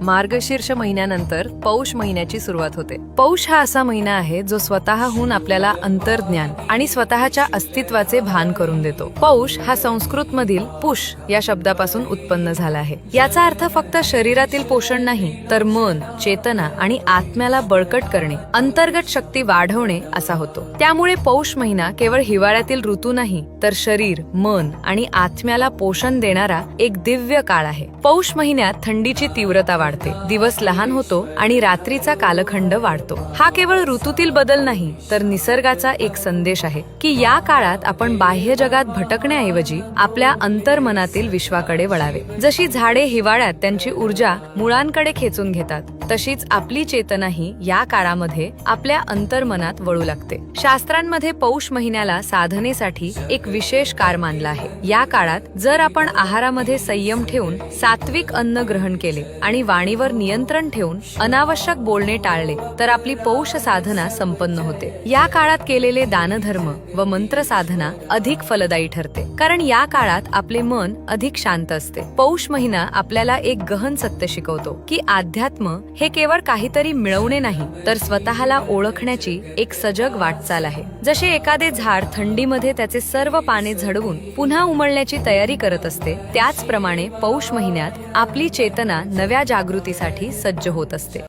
मार्गशीर्ष महिन्यानंतर पौष महिन्याची सुरुवात होते. पौष हा असा महिना आहे जो स्वतःहून आपल्याला अंतर्ज्ञान आणि स्वतःच्या अस्तित्वाचे भान करून देतो. पौष हा संस्कृत मधील पुष या शब्दापासून उत्पन्न झाला आहे. याचा अर्थ फक्त शरीरातील पोषण नाही, तर मन, चेतना आणि आत्म्याला बळकट करणे, अंतर्गत शक्ती वाढवणे असा होतो. त्यामुळे पौष महिना केवळ हिवाळ्यातील ऋतू नाही, तर शरीर, मन आणि आत्म्याला पोषण देणारा एक दिव्य काळ आहे. पौष महिन्यात थंडीची तीव्रता वाढते, दिवस लहान होतो आणि रात्रीचा कालखंड वाढतो. हा केवळ ऋतूतील बदल नाही, तर निसर्गाचा एक संदेश आहे की या काळात आपण बाह्य जगात भटकण्याऐवजी आपल्या अंतर्मनातील विश्वाकडे वळावे. जशी झाडे हिवाळ्यात त्यांची ऊर्जा मुळांकडे खेचून घेतात, तशीच आपली चेतनाही या काळामध्ये आपल्या अंतर्मनात वळू लागते. शास्त्रांमध्ये पौष महिन्याला साधनेसाठी एक विशेष काळ मानला आहे. या काळात जर आपण आहारामध्ये संयम ठेवून सात्विक अन्न ग्रहण केले आणि वाणीवर नियंत्रण ठेवून अनावश्यक बोलणे टाळले, तर आपली पौष साधना संपन्न होते. या काळात केलेले दानधर्म व मंत्र साधना अधिक फलदायी ठरते, कारण या काळात आपले मन अधिक शांत असते. पौष महिना आपल्याला एक गहन सत्य शिकवतो की अध्यात्म हे केवळ काहीतरी मिळवणे नाही, तर स्वतःला ओळखण्याची एक सजग वाटचाल आहे. जसे एखादे झाड थंडीमध्ये त्याचे सर्व पाने झडवून पुन्हा उमलण्याची तयारी करत असते, त्याचप्रमाणे पौष महिन्यात आपली चेतना नव्या जागृतीसाठी सज्ज होत असते.